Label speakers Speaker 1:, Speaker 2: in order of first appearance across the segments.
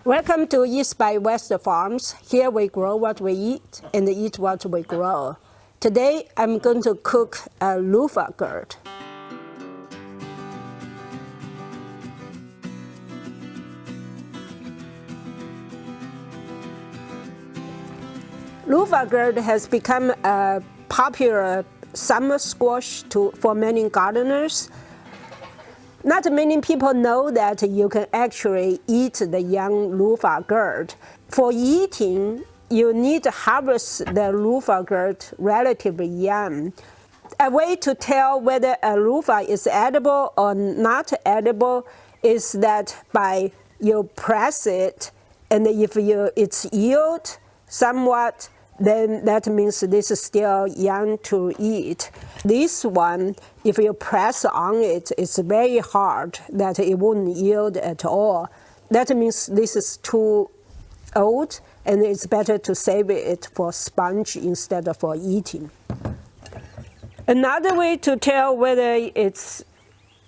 Speaker 1: Welcome to East by West Farms. Here we grow what we eat and eat what we grow. Today I'm going to cook a Luffa Gourd. Luffa Gourd has become a popular summer squash for many gardeners. Not many people know that you can actually eat the young Luffa Gourd. For eating, you need to harvest the Luffa Gourd relatively young. A way to tell whether a Luffa is edible or not edible is that by you press it, and if it's yield somewhat, then that means this is still young to eat. This one, if you press on it, it's very hard that it won't yield at all. That means this is too old, and it's better to save it for sponge instead of for eating. Another way to tell whether it's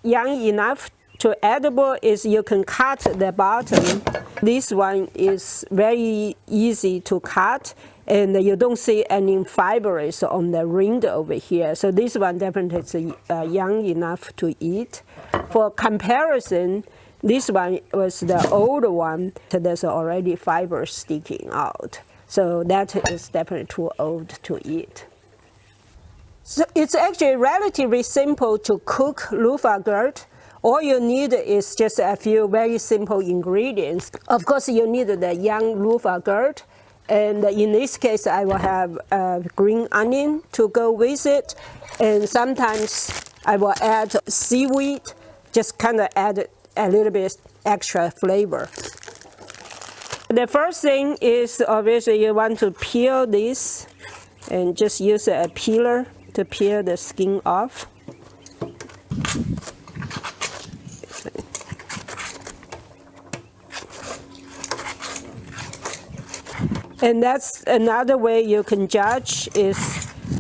Speaker 1: young enough to edible is you can cut the bottom. This one is very easy to cut, and you don't see any fibers on the ring over here. So this one definitely is young enough to eat. For comparison, this one was the old one. So there's already fibers sticking out. So that is definitely too old to eat. So it's actually relatively simple to cook Luffa Gourd. All you need is just a few very simple ingredients. Of course, you need the young Luffa Gourd. And in this case, I will have green onion to go with it. And sometimes I will add seaweed, just kind of add a little bit extra flavor. The first thing is obviously you want to peel this and just use a peeler to peel the skin off. And that's another way you can judge is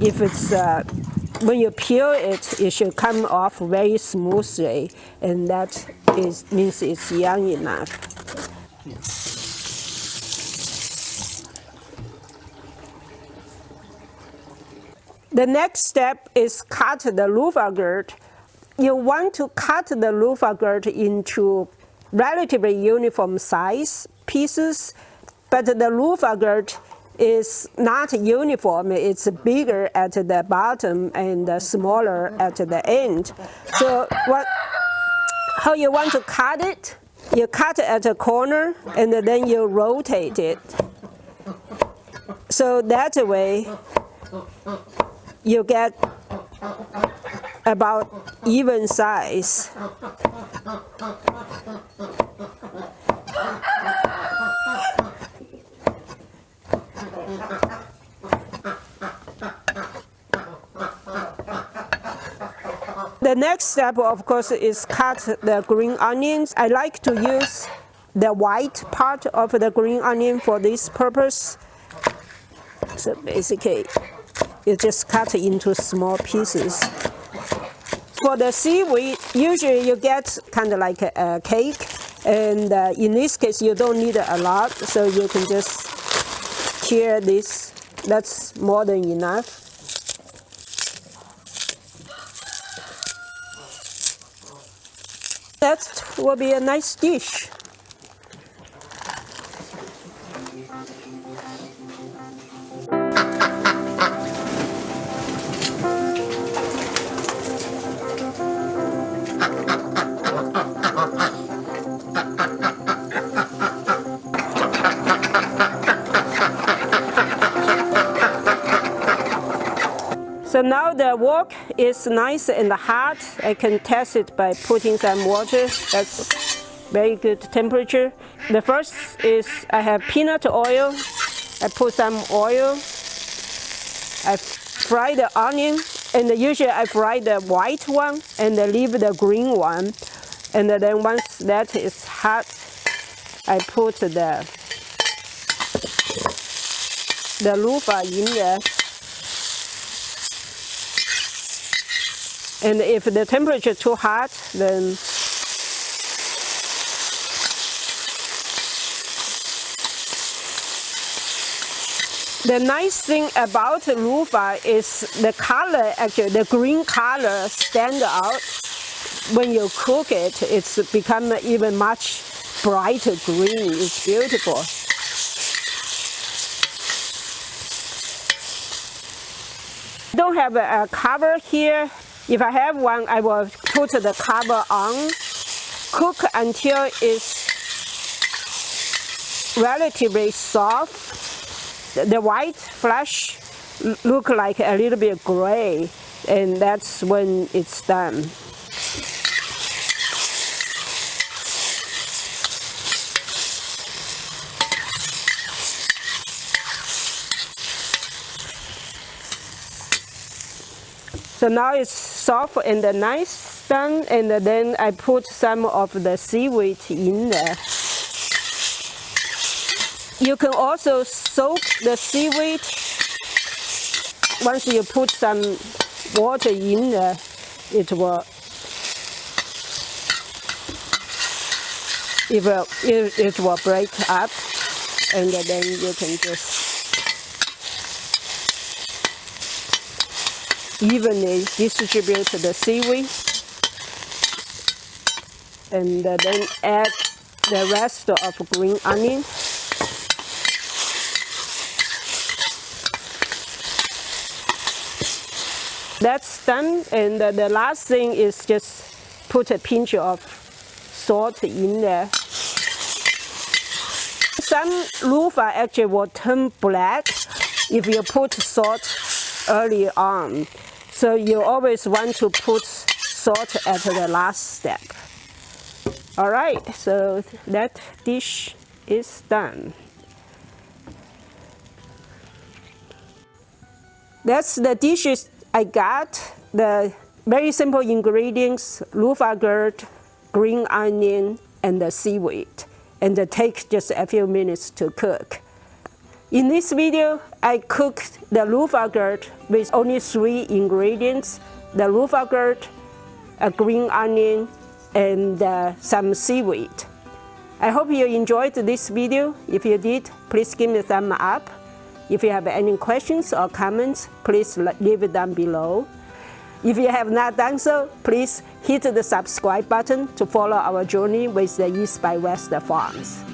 Speaker 1: if it's, when you peel it, it should come off very smoothly, and that means it's young enough. The next step is cut the Luffa Gourd. You want to cut the Luffa Gourd into relatively uniform size pieces. But the Luffa Gourd is not uniform. It's bigger at the bottom and smaller at the end. So how you want to cut it? You cut at a corner and then you rotate it. So that way you get about even size. The next step, of course, is cut the green onions. I like to use the white part of the green onion for this purpose. So basically, you just cut into small pieces. For the seaweed, usually you get kind of like a cake, and in this case, you don't need a lot, so you can just tear this. That's more than enough. That will be a nice dish. So now the wok is nice and hot. I can test it by putting some water. That's very good temperature. The first is I have peanut oil. I put some oil. I fry the onion, and usually I fry the white one and leave the green one. And then once that is hot, I put the Luffa in there. And if the temperature is too hot, then The nice thing about Luffa is the color, actually the green color stand out. When you cook it, it's become even much brighter green. It's beautiful. I don't have a cover here. If I have one, I will put the cover on. Cook until it's relatively soft. The white flesh look like a little bit gray, and that's when it's done. So now it's soft and nice done, and then I put some of the seaweed in there. You can also soak the seaweed. Once you put some water in there, it will break up, and then you can just evenly distribute the seaweed, and then add the rest of green onion. That's done, and the last thing is just put a pinch of salt in there. Some Luffa actually will turn black if you put salt early on. So you always want to put salt at the last step. All right, so that dish is done. That's the dishes I got. The very simple ingredients: Luffa Gourd, green onion, and the seaweed. And it takes just a few minutes to cook. In this video, I cooked the Luffa Gourd with only 3 ingredients: the Luffa Gourd, a green onion, and some seaweed. I hope you enjoyed this video. If you did, please give me a thumbs up. If you have any questions or comments, please leave it down below. If you have not done so, please hit the subscribe button to follow our journey with the East by West Farms.